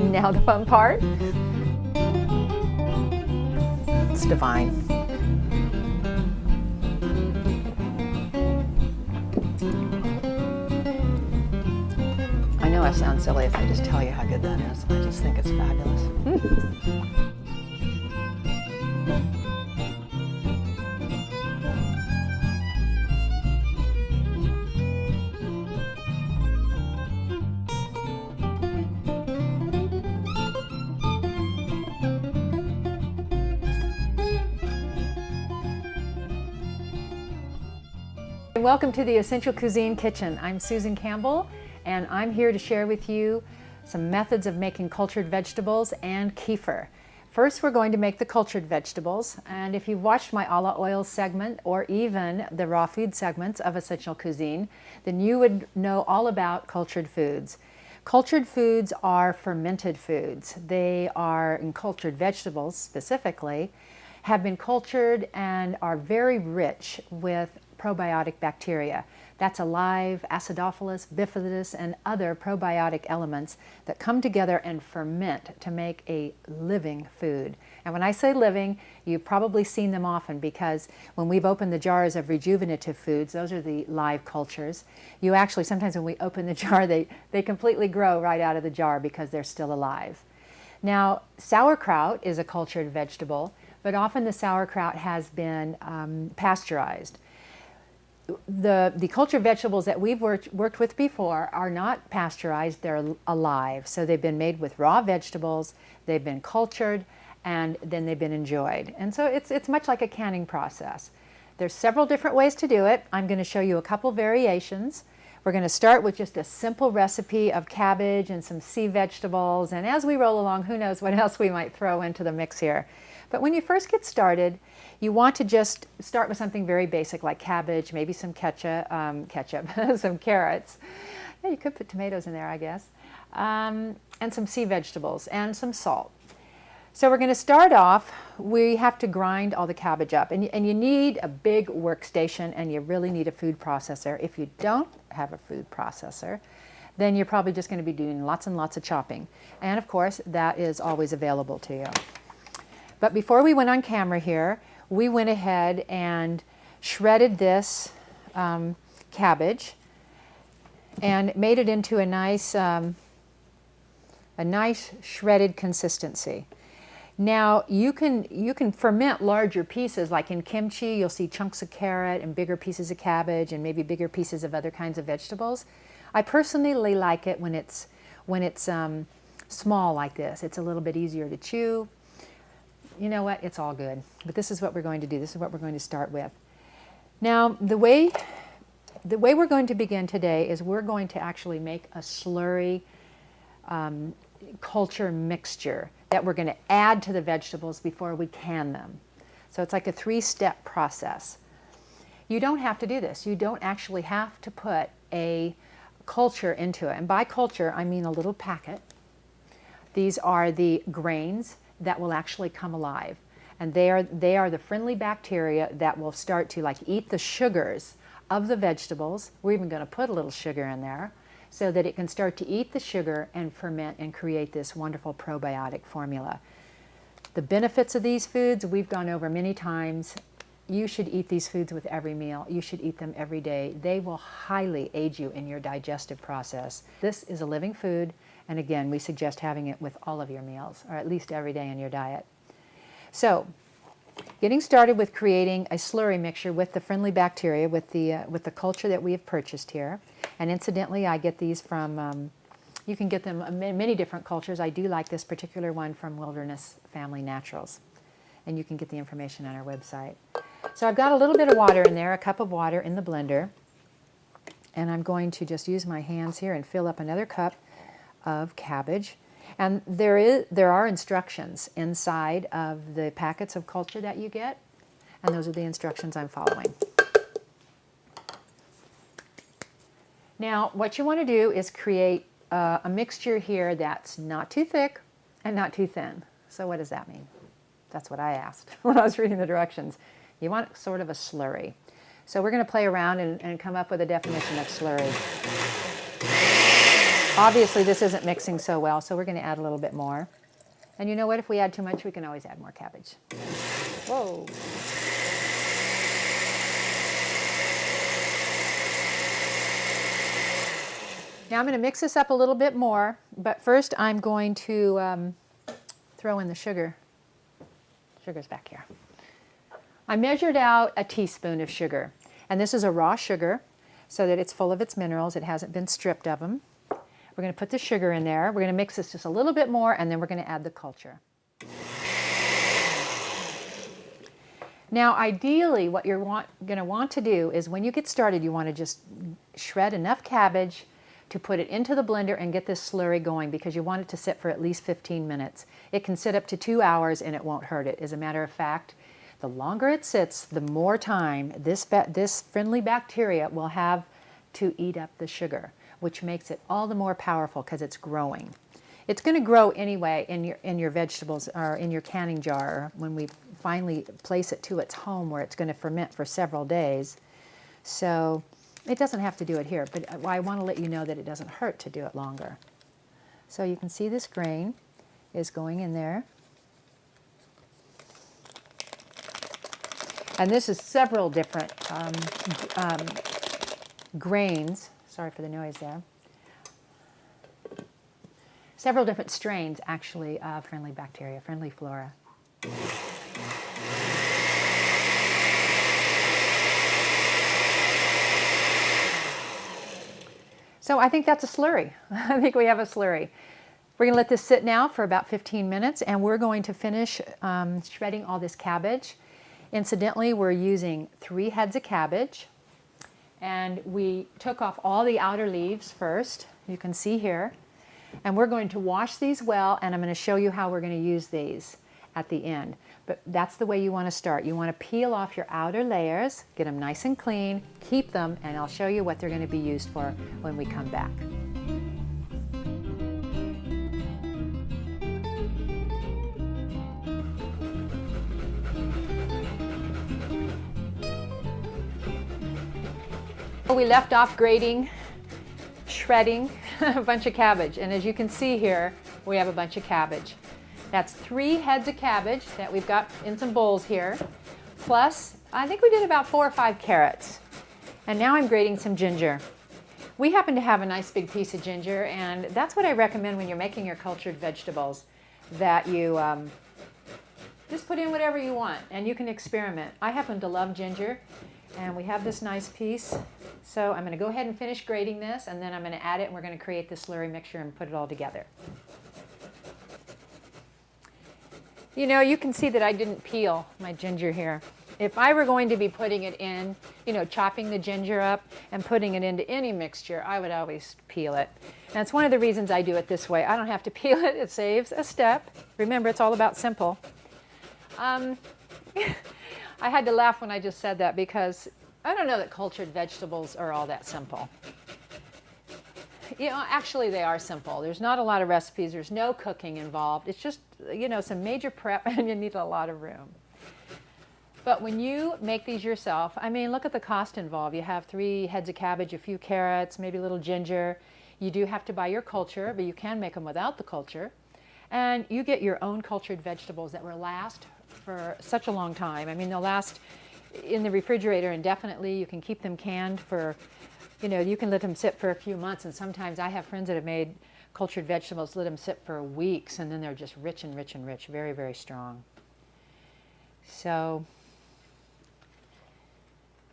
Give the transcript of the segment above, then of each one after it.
Now the fun part. It's divine. I know I sound silly if I just tell you how good that is. I just think it's fabulous. Welcome to the Essential Cuisine Kitchen. I'm Susan Campbell, and I'm here to share with you some methods of making cultured vegetables and kefir. First, we're going to make the cultured vegetables, and if you've watched my a la oil segment or even the raw food segments of Essential Cuisine, then you would know all about cultured foods. Cultured foods are fermented foods. They are, in cultured vegetables specifically, have been cultured and are very rich with probiotic bacteria. That's alive, acidophilus, bifidus, and other probiotic elements that come together and ferment to make a living food. And when I say living, you've probably seen them often, because when we've opened the jars of rejuvenative foods, those are the live cultures, you actually, sometimes when we open the jar, they completely grow right out of the jar because they're still alive. Now, sauerkraut is a cultured vegetable, but often the sauerkraut has been pasteurized. The cultured vegetables that we've worked with before are not pasteurized, they're alive. So they've been made with raw vegetables, they've been cultured, and then they've been enjoyed. And so it's much like a canning process. There's several different ways to do it. I'm going to show you a couple variations. We're going to start with just a simple recipe of cabbage and some sea vegetables, and as we roll along, who knows what else we might throw into the mix here. But when you first get started, you want to just start with something very basic like cabbage, maybe some ketchup, some carrots. Yeah, you could put tomatoes in there, I guess, and some sea vegetables and some salt. So we're going to start off, we have to grind all the cabbage up, and you need a big workstation, and you really need a food processor. If you don't have a food processor, then you're probably just going to be doing lots and lots of chopping. And of course, that is always available to you. But before we went on camera here, we went ahead and shredded this cabbage and made it into a nice shredded consistency. Now you can ferment larger pieces, like in kimchi you'll see chunks of carrot and bigger pieces of cabbage and maybe bigger pieces of other kinds of vegetables. I personally like it when it's small like this. It's a little bit easier to chew. You know what? It's all good. But this is what we're going to do. This is what we're going to start with. Now, the way we're going to begin today is we're going to actually make a slurry culture mixture that we're going to add to the vegetables before we can them. So it's like a 3-step process. You don't have to do this. You don't actually have to put a culture into it. And by culture, I mean a little packet. These are the grains that will actually come alive, and they are the friendly bacteria that will start to eat the sugars of the vegetables. We're even going to put a little sugar in there so that it can start to eat the sugar and ferment and create this wonderful probiotic formula. The benefits of these foods we've gone over many times. You should eat these foods with every meal. You should eat them every day. They will highly aid you in your digestive process. This is a living food. And again, we suggest having it with all of your meals, or at least every day in your diet. So, getting started with creating a slurry mixture with the friendly bacteria, with the culture that we have purchased here. And incidentally, I get these from, you can get them in many different cultures. I do like this particular one from Wilderness Family Naturals. And you can get the information on our website. So I've got a little bit of water in there, a cup of water in the blender. And I'm going to just use my hands here and fill up another cup of cabbage. And there are instructions inside of the packets of culture that you get, and those are the instructions I'm following. Now what you want to do is create a mixture here that's not too thick and not too thin. So what does that mean? That's what I asked when I was reading the directions. You want sort of a slurry. So we're going to play around and come up with a definition of slurry. Obviously this isn't mixing so well, so we're going to add a little bit more. And you know what? If we add too much, we can always add more cabbage. Whoa. Now I'm going to mix this up a little bit more, but first I'm going to throw in the sugar. Sugar's back here. I measured out a teaspoon of sugar, and this is a raw sugar so that it's full of its minerals. It hasn't been stripped of them. We're going to put the sugar in there. We're going to mix this just a little bit more, and then we're going to add the culture. Now, ideally, what you're going to want to do is when you get started, you want to just shred enough cabbage to put it into the blender and get this slurry going, because you want it to sit for at least 15 minutes. It can sit up to 2 hours and it won't hurt it. As a matter of fact, the longer it sits, the more time this friendly bacteria will have to eat up the sugar, which makes it all the more powerful because it's growing. It's going to grow anyway in your vegetables or in your canning jar when we finally place it to its home where it's going to ferment for several days. So it doesn't have to do it here, but I want to let you know that it doesn't hurt to do it longer. So you can see this grain is going in there. And this is several different grains. Sorry for the noise there. Several different strains, actually, of friendly bacteria, friendly flora. So I think that's a slurry. I think we have a slurry. We're going to let this sit now for about 15 minutes, and we're going to finish shredding all this cabbage. Incidentally, we're using 3 heads of cabbage, and we took off all the outer leaves first. You can see here. And we're going to wash these well, and I'm going to show you how we're going to use these at the end. But that's the way you want to start. You want to peel off your outer layers, get them nice and clean, keep them, and I'll show you what they're going to be used for when we come back. We left off grating, shredding a bunch of cabbage, and as you can see here, we have a bunch of cabbage. That's 3 heads of cabbage that we've got in some bowls here, plus I think we did about 4 or 5 carrots. And now I'm grating some ginger. We happen to have a nice big piece of ginger, and that's what I recommend when you're making your cultured vegetables, that you just put in whatever you want and you can experiment. I happen to love ginger, and we have this nice piece. So I'm going to go ahead and finish grating this, and then I'm going to add it, and we're going to create this slurry mixture and put it all together. You know, you can see that I didn't peel my ginger here. If I were going to be putting it in, you know, chopping the ginger up and putting it into any mixture, I would always peel it. And it's one of the reasons I do it this way. I don't have to peel it. It saves a step. Remember, it's all about simple. I had to laugh when I just said that because I don't know that cultured vegetables are all that simple. You know, actually they are simple. There's not a lot of recipes. There's no cooking involved. It's just, you know, some major prep and you need a lot of room. But when you make these yourself, I mean, look at the cost involved. You have 3 heads of cabbage, a few carrots, maybe a little ginger. You do have to buy your culture, but you can make them without the culture. And you get your own cultured vegetables that will last for such a long time. I mean, they'll last in the refrigerator indefinitely. You can keep them canned for, you know, you can let them sit for a few months. And sometimes I have friends that have made cultured vegetables, let them sit for weeks, and then they're just rich and rich and rich, very, very strong. So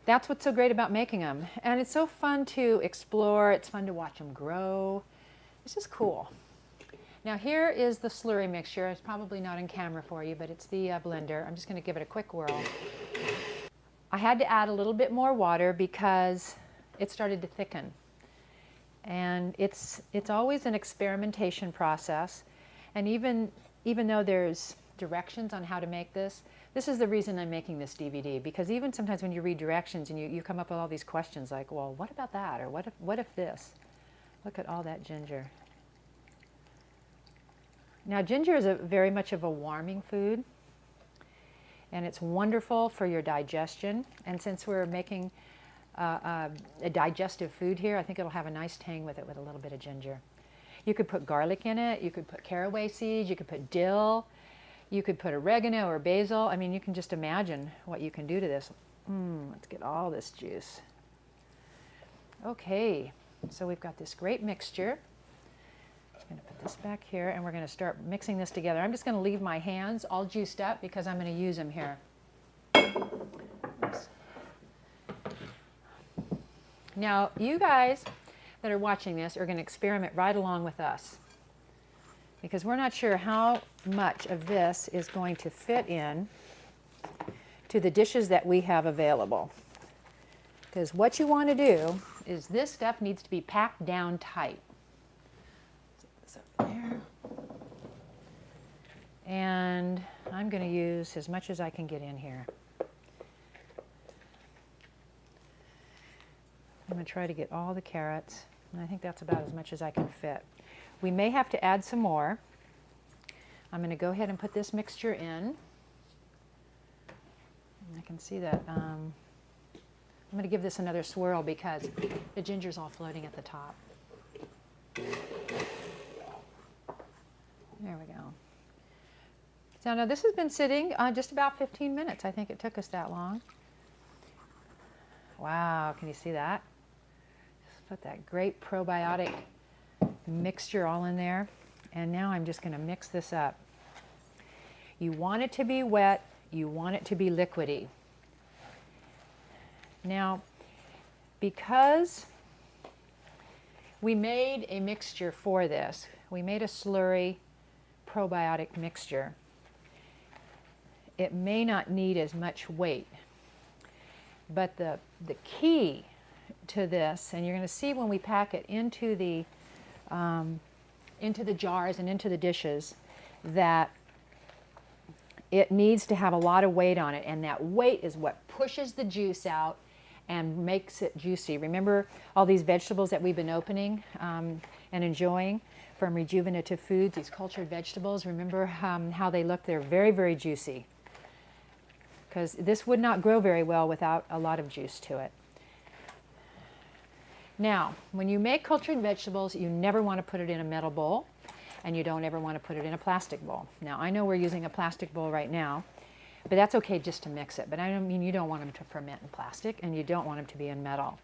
that's what's so great about making them. And it's so fun to explore. It's fun to watch them grow. It's just cool. Now here is the slurry mixture. It's probably not on camera for you, but it's the blender. I'm just going to give it a quick whirl. I had to add a little bit more water because it started to thicken. And it's always an experimentation process. And even though there's directions on how to make this, this is the reason I'm making this DVD, because even sometimes when you read directions and you come up with all these questions like, well, what about that? Or what if this? Look at all that ginger. Now, ginger is very much of a warming food, and it's wonderful for your digestion. And since we're making a digestive food here, I think it'll have a nice tang with it with a little bit of ginger. You could put garlic in it, you could put caraway seeds, you could put dill, you could put oregano or basil. I mean, you can just imagine what you can do to this. Let's get all this juice. Okay, so we've got this great mixture. I'm going to put this back here and we're going to start mixing this together. I'm just going to leave my hands all juiced up because I'm going to use them here. Oops. Now, you guys that are watching this are going to experiment right along with us because we're not sure how much of this is going to fit in to the dishes that we have available. Because what you want to do is this stuff needs to be packed down tight. Set this up there. And I'm going to use as much as I can get in here. I'm going to try to get all the carrots, and I think that's about as much as I can fit. We may have to add some more. I'm going to go ahead and put this mixture in. I can see that. I'm going to give this another swirl because the ginger's all floating at the top. There we go. So now this has been sitting just about 15 minutes. I think it took us that long. Wow, can you see that? Just put that great probiotic mixture all in there. And now I'm just going to mix this up. You want it to be wet. You want it to be liquidy. Now, because we made a mixture for this, we made a slurry probiotic mixture, it may not need as much weight. But the key to this, and you're going to see when we pack it into the jars and into the dishes, that it needs to have a lot of weight on it, and that weight is what pushes the juice out and makes it juicy. Remember all these vegetables that we've been opening and enjoying from Rejuvenative Foods, these cultured vegetables? Remember how they look? They're very, very juicy, because this would not grow very well without a lot of juice to it. Now, when you make cultured vegetables, you never want to put it in a metal bowl, and you don't ever want to put it in a plastic bowl. Now, I know we're using a plastic bowl right now, but that's okay just to mix it. But I don't mean you don't want them to ferment in plastic, and you don't want them to be in metal.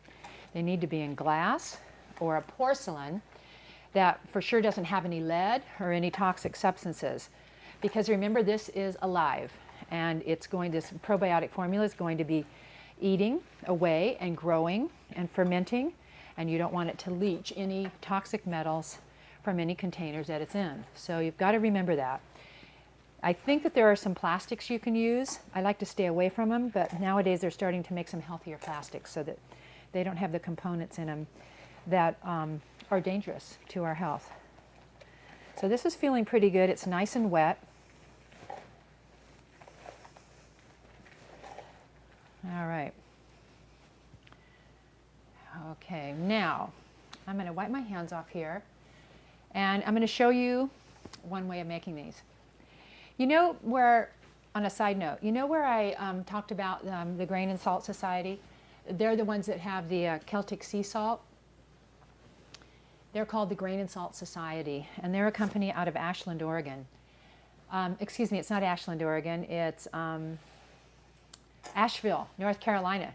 They need to be in glass or a porcelain that for sure doesn't have any lead or any toxic substances. Because remember, this is alive, and this probiotic formula is going to be eating away and growing and fermenting, and you don't want it to leach any toxic metals from any containers that it's in. So you've got to remember that. I think that there are some plastics you can use. I like to stay away from them, but nowadays they're starting to make some healthier plastics so that they don't have the components in them that are dangerous to our health. So this is feeling pretty good. It's nice and wet. All right. Okay, now I'm going to wipe my hands off here, and I'm going to show you one way of making these. You know where, on a side note, you know where I talked about the Grain and Salt Society? They're the ones that have the Celtic sea salt. They're called the Grain and Salt Society, and they're a company out of Ashland, Oregon. Excuse me, it's not Ashland, Oregon. It's Asheville, North Carolina.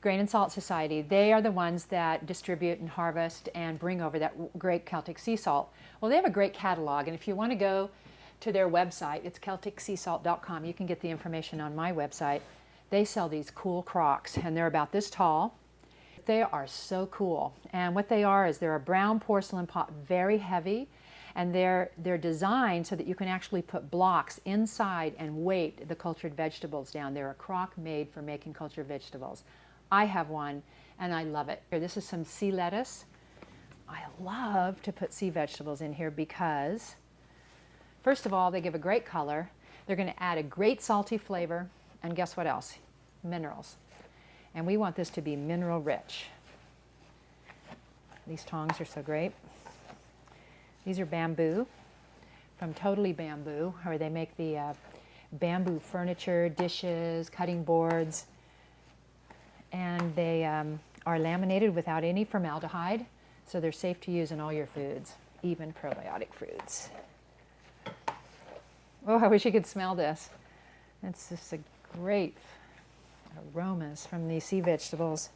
Grain and Salt Society. They are the ones that distribute and harvest and bring over that great Celtic sea salt. Well, they have a great catalog, and if you want to go to their website, it's CelticSeaSalt.com. You can get the information on my website. They sell these cool crocks, and they're about this tall. They are so cool, and what they are is they're a brown porcelain pot, very heavy, and they're designed so that you can actually put blocks inside and weight the cultured vegetables down. They're a crock made for making cultured vegetables. I have one, and I love it. Here, this is some sea lettuce. I love to put sea vegetables in here because, first of all, they give a great color. They're going to add a great salty flavor, and guess what else? Minerals. And we want this to be mineral rich. These tongs are so great. These are bamboo, from Totally Bamboo, where they make the bamboo furniture, dishes, cutting boards. And they are laminated without any formaldehyde, so they're safe to use in all your foods. even probiotic fruits. Oh, I wish you could smell this. It's just a great aromas from these sea vegetables.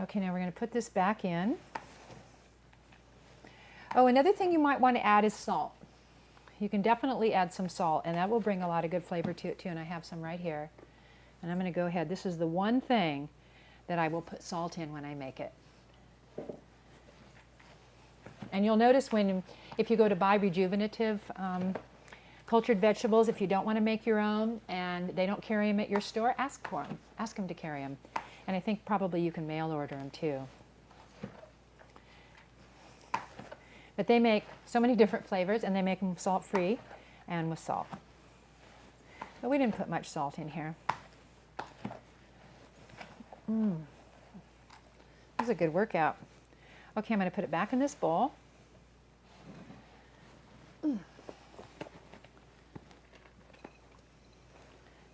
Okay, now we're going to put this back in. Oh, another thing you might want to add is salt. You can definitely add some salt, and that will bring a lot of good flavor to it too, and I have some right here. And I'm going to go ahead. This is the one thing that I will put salt in when I make it. And you'll notice if you go to buy rejuvenative cultured vegetables, if you don't want to make your own and they don't carry them at your store, ask for them. Ask them to carry them. And I think probably you can mail order them too. But they make so many different flavors, and they make them salt-free and with salt. But we didn't put much salt in here. This is a good workout. Okay, I'm going to put it back in this bowl. I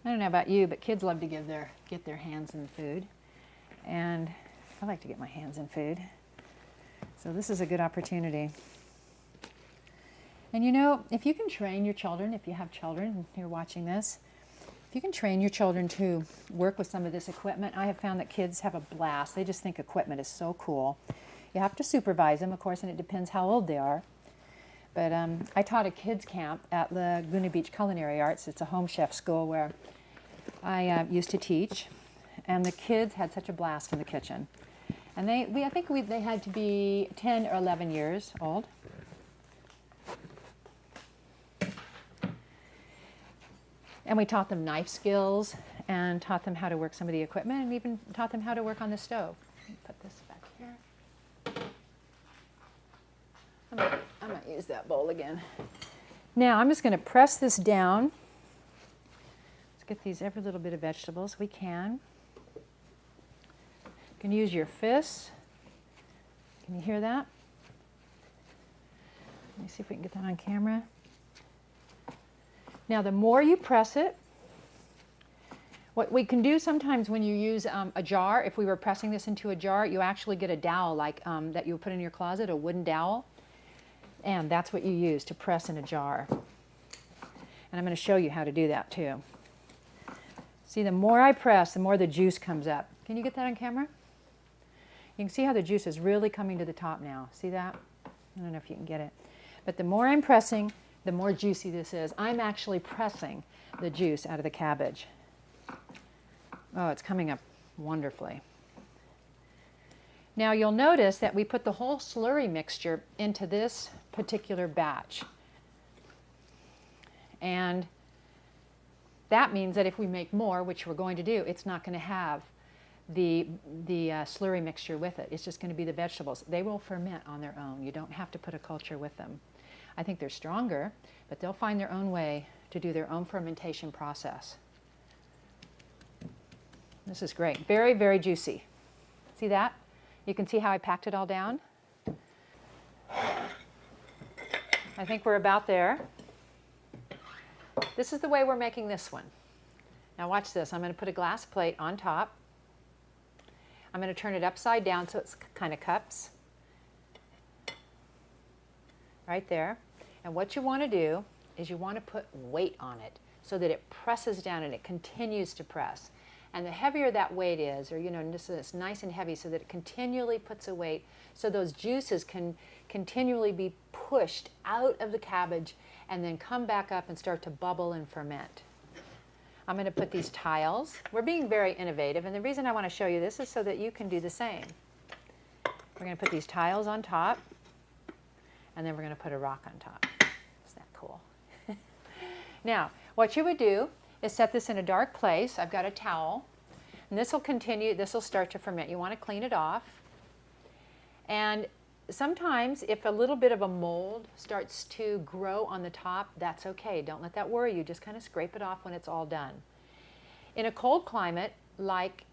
don't know about you, but kids love to get their hands in food. And I like to get my hands in food. So this is a good opportunity. And you know, if you can train your children, if you have children and you're watching this, if you can train your children to work with some of this equipment, I have found that kids have a blast. They just think equipment is so cool. You have to supervise them, of course, and it depends how old they are. But I taught a kids camp at Laguna Beach Culinary Arts. It's a home chef school where I used to teach. And the kids had such a blast in the kitchen. And I think they had to be 10 or 11 years old. And we taught them knife skills and taught them how to work some of the equipment and even taught them how to work on the stove. Put this back here. I might use that bowl again. Now I'm just going to press this down. Let's get these every little bit of vegetables we can. You can use your fists. Can you hear that? Let me see if we can get that on camera. Now, the more you press it, what we can do sometimes when you use a jar, if we were pressing this into a jar, you actually get a dowel like that you would put in your closet, a wooden dowel. And that's what you use to press in a jar. And I'm going to show you how to do that too. See, the more I press, the more the juice comes up. Can you get that on camera? You can see how the juice is really coming to the top now. See that? I don't know if you can get it. But the more I'm pressing, the more juicy this is. I'm actually pressing the juice out of the cabbage. Oh, it's coming up wonderfully. Now you'll notice that we put the whole slurry mixture into this particular batch. And that means that if we make more, which we're going to do, it's not going to have the slurry mixture with it. It's just going to be the vegetables. They will ferment on their own. You don't have to put a culture with them. I think they're stronger, but they'll find their own way to do their own fermentation process. This is great. Very, very juicy. See that? You can see how I packed it all down. I think we're about there. This is the way we're making this one. Now watch this. I'm going to put a glass plate on top. I'm going to turn it upside down so it's kind of cups. Right there. And what you want to do is you want to put weight on it so that it presses down and it continues to press. And the heavier that weight is, or it's nice and heavy so that it continually puts a weight so those juices can continually be pushed out of the cabbage and then come back up and start to bubble and ferment. I'm going to put these tiles. We're being very innovative, and the reason I want to show you this is so that you can do the same. We're going to put these tiles on top, and then we're going to put a rock on top. Isn't that cool? Now, what you would do is set this in a dark place. I've got a towel, and this will continue, this will start to ferment. You want to clean it off. And sometimes if a little bit of a mold starts to grow on the top, that's okay. Don't let that worry you. Just kind of scrape it off when it's all done. In a cold climate like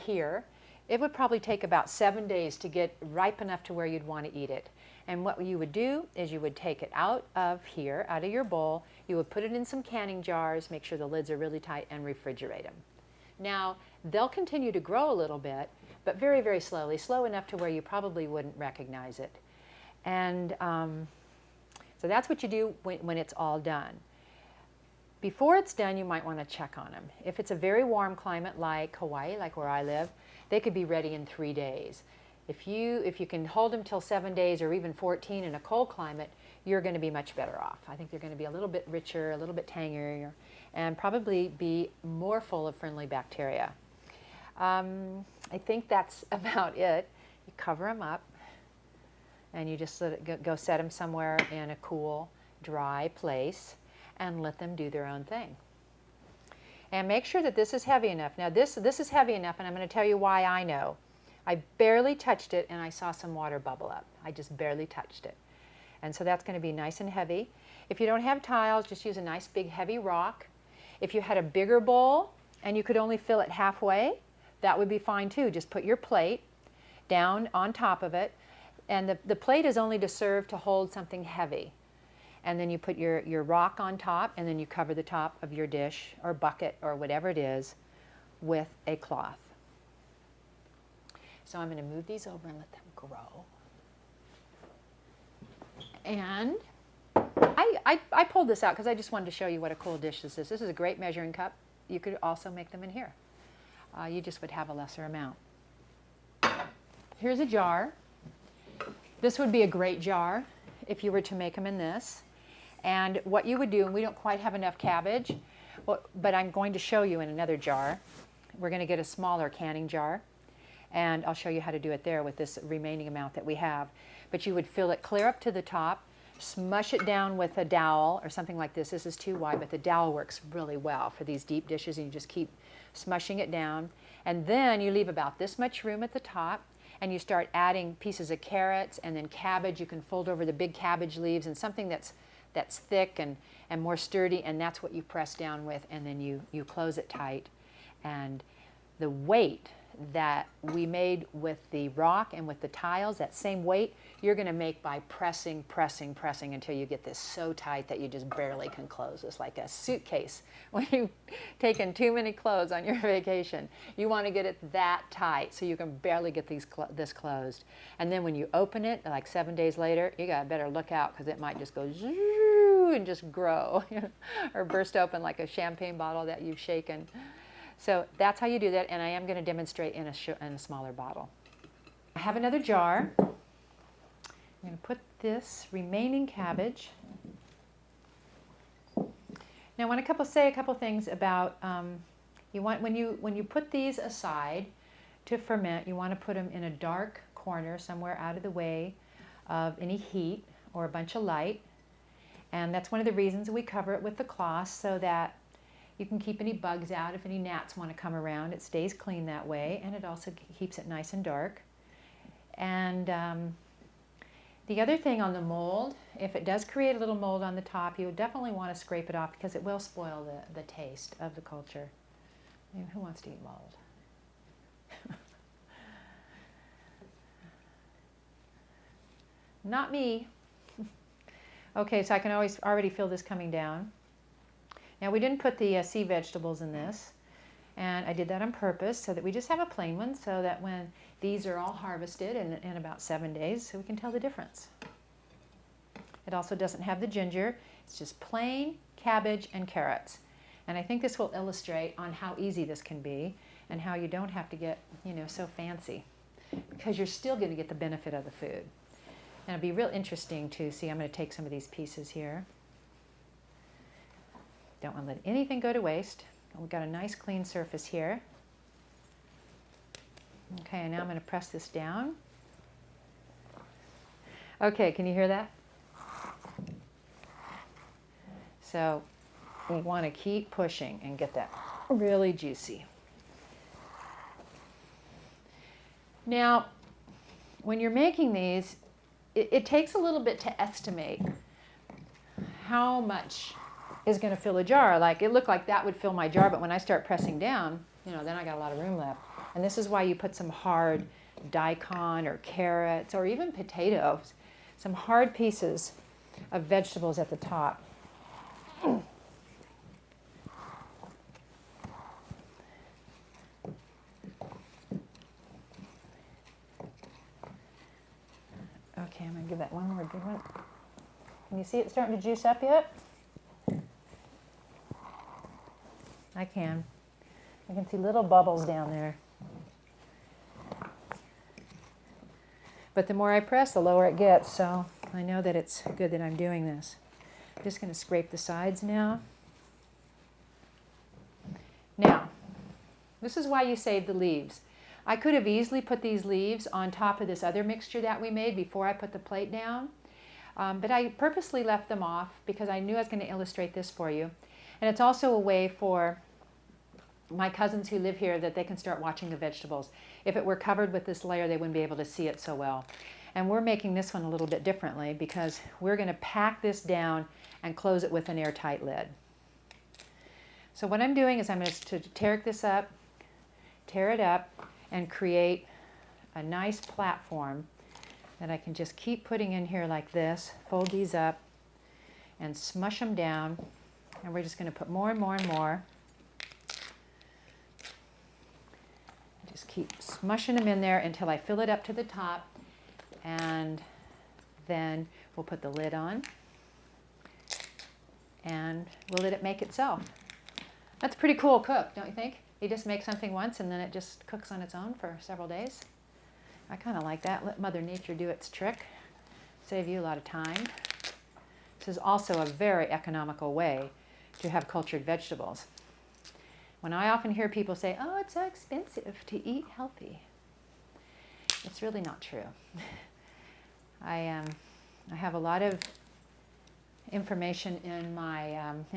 here, it would probably take about 7 days to get ripe enough to where you'd want to eat it. And what you would do is you would take it out of here, out of your bowl, you would put it in some canning jars, make sure the lids are really tight, and refrigerate them. Now, they'll continue to grow a little bit, but very, very slowly, slow enough to where you probably wouldn't recognize it. And so that's what you do when it's all done. Before it's done, you might want to check on them. If it's a very warm climate like Hawaii, like where I live, they could be ready in 3 days. If you can hold them till 7 days or even 14 in a cold climate, you're going to be much better off. I think they're going to be a little bit richer, a little bit tangier, and probably be more full of friendly bacteria. I think that's about it. You cover them up, and you just let it go set them somewhere in a cool, dry place, and let them do their own thing. And make sure that this is heavy enough. Now this is heavy enough, and I'm going to tell you why I know. I barely touched it, and I saw some water bubble up. I just barely touched it. And so that's going to be nice and heavy. If you don't have tiles, just use a nice big heavy rock. If you had a bigger bowl and you could only fill it halfway, that would be fine too. Just put your plate down on top of it, and the plate is only to serve to hold something heavy. And then you put your rock on top, and then you cover the top of your dish or bucket or whatever it is with a cloth. So I'm going to move these over and let them grow. And I pulled this out because I just wanted to show you what a cool dish this is. This is a great measuring cup. You could also make them in here. You just would have a lesser amount. Here's a jar. This would be a great jar if you were to make them in this. And what you would do, and we don't quite have enough cabbage, but I'm going to show you in another jar. We're going to get a smaller canning jar, and I'll show you how to do it there with this remaining amount that we have. But you would fill it clear up to the top, smush it down with a dowel or something like this. This is too wide, but the dowel works really well for these deep dishes, and you just keep smushing it down. And then you leave about this much room at the top, and you start adding pieces of carrots and then cabbage. You can fold over the big cabbage leaves and something that's thick and more sturdy, and that's what you press down with, and then you close it tight. And the weight that we made with the rock and with the tiles, that same weight, you're going to make by pressing until you get this so tight that you just barely can close. It's like a suitcase when you've taken too many clothes on your vacation. You want to get it that tight so you can barely get this closed. And then when you open it, like 7 days later, you got to better look out because it might just go zoo and just grow or burst open like a champagne bottle that you've shaken. So that's how you do that, and I am going to demonstrate in a smaller bottle. I have another jar. I'm going to put this remaining cabbage. Now I want to say a couple things about, when you put these aside to ferment, you want to put them in a dark corner somewhere out of the way of any heat or a bunch of light. And that's one of the reasons we cover it with the cloth, so that you can keep any bugs out if any gnats want to come around. It stays clean that way, and it also keeps it nice and dark. And the other thing on the mold, if it does create a little mold on the top, you would definitely want to scrape it off because it will spoil the taste of the culture. I mean, who wants to eat mold? Not me. Okay, so I can already feel this coming down. Now we didn't put the sea vegetables in this, and I did that on purpose so that we just have a plain one, so that when these are all harvested in about 7 days, so we can tell the difference. It also doesn't have the ginger. It's just plain cabbage and carrots. And I think this will illustrate on how easy this can be and how you don't have to get, so fancy, because you're still going to get the benefit of the food. And it'll be real interesting to see. I'm going to take some of these pieces here. Don't want to let anything go to waste. We've got a nice clean surface here. Okay, and now I'm going to press this down. Okay, can you hear that? So we want to keep pushing and get that really juicy. Now, when you're making these, it takes a little bit to estimate how much is going to fill a jar. Like, it looked like that would fill my jar, but when I start pressing down, then I got a lot of room left. And this is why you put some hard daikon or carrots or even potatoes, some hard pieces of vegetables at the top. Okay, I'm going to give that one more Can you see it starting to juice up yet? I can. I can see little bubbles down there. But the more I press, the lower it gets, so I know that it's good that I'm doing this. I'm just going to scrape the sides now. Now, this is why you save the leaves. I could have easily put these leaves on top of this other mixture that we made before I put the plate down, but I purposely left them off because I knew I was going to illustrate this for you. And it's also a way for my cousins who live here that they can start watching the vegetables. If it were covered with this layer, they wouldn't be able to see it so well. And we're making this one a little bit differently because we're going to pack this down and close it with an airtight lid. So what I'm doing is I'm going to tear it up, and create a nice platform that I can just keep putting in here like this, fold these up, and smush them down. And we're just going to put more and more and more. Just keep smushing them in there until I fill it up to the top, and then we'll put the lid on, and we'll let it make itself. That's a pretty cool cook, don't you think? You just make something once and then it just cooks on its own for several days. I kind of like that. Let Mother Nature do its trick. Save you a lot of time. This is also a very economical way to have cultured vegetables. When I often hear people say, oh, it's so expensive to eat healthy, it's really not true. I have a lot of information in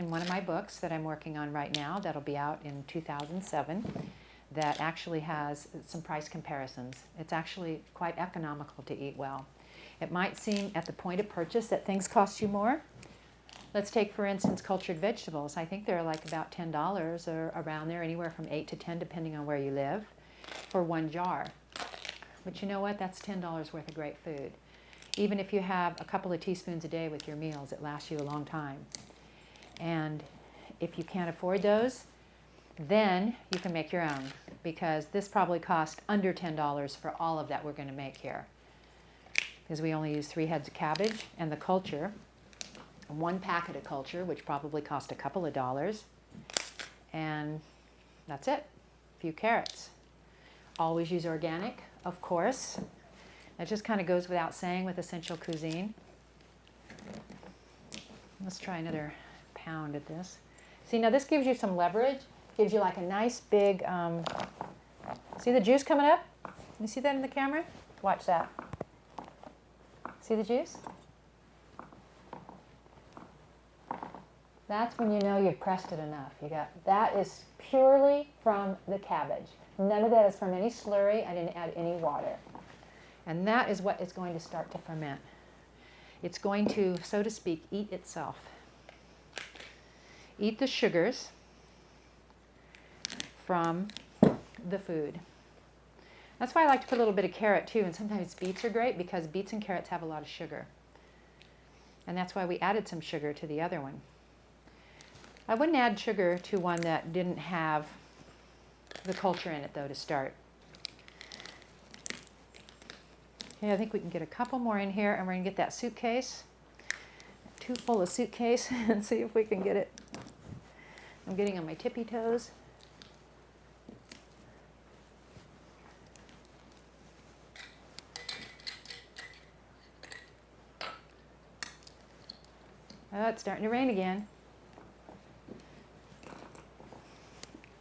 one of my books that I'm working on right now that'll be out in 2007 that actually has some price comparisons. It's actually quite economical to eat well. It might seem at the point of purchase that things cost you more. Let's take, for instance, cultured vegetables. I think they're like about $10 or around there, anywhere from 8 to 10 depending on where you live, for one jar. But you know what? That's $10 worth of great food. Even if you have a couple of teaspoons a day with your meals, it lasts you a long time. And if you can't afford those, then you can make your own, because this probably cost under $10 for all of that we're going to make here. Because we only use 3 heads of cabbage and the culture, 1 packet of culture, which probably cost a couple of dollars, and that's it. A few carrots. Always use organic, of course. That just kind of goes without saying with essential cuisine. Let's try another pound at this. See, now this gives you some leverage. Gives you like a nice big, see the juice coming up? You see that in the camera? Watch that. See the juice? That's when you know you've pressed it enough. That is purely from the cabbage. None of that is from any slurry. I didn't add any water. And that is what is going to start to ferment. It's going to, so to speak, eat itself. Eat the sugars from the food. That's why I like to put a little bit of carrot too, and sometimes beets are great because beets and carrots have a lot of sugar. And that's why we added some sugar to the other one. I wouldn't add sugar to one that didn't have the culture in it though to start. Okay, I think we can get a couple more in here, and we're going to get that suitcase, too full of suitcase, and see if we can get it. I'm getting on my tippy toes. Oh, it's starting to rain again.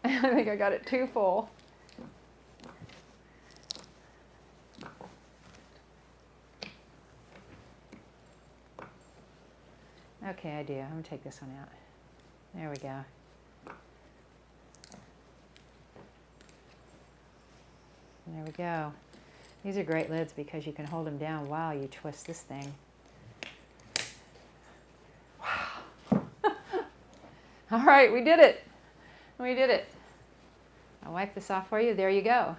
I think I got it too full. Okay, I do. I'm going to take this one out. There we go. There we go. These are great lids because you can hold them down while you twist this thing. Wow. All right, we did it. We did it. I'll wipe this off for you. There you go.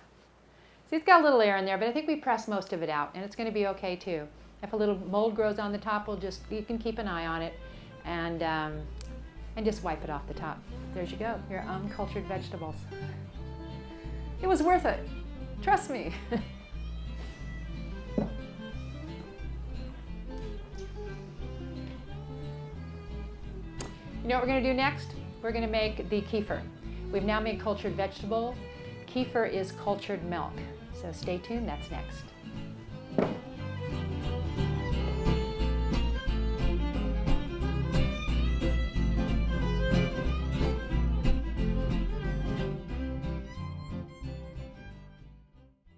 See, it's got a little air in there, but I think we pressed most of it out, and it's going to be okay too. If a little mold grows on the top, you can keep an eye on it, and just wipe it off the top. There you go, your uncultured vegetables. It was worth it. Trust me. You know what we're going to do next? We're going to make the kefir. We've now made cultured vegetable. Kefir is cultured milk. So stay tuned, that's next.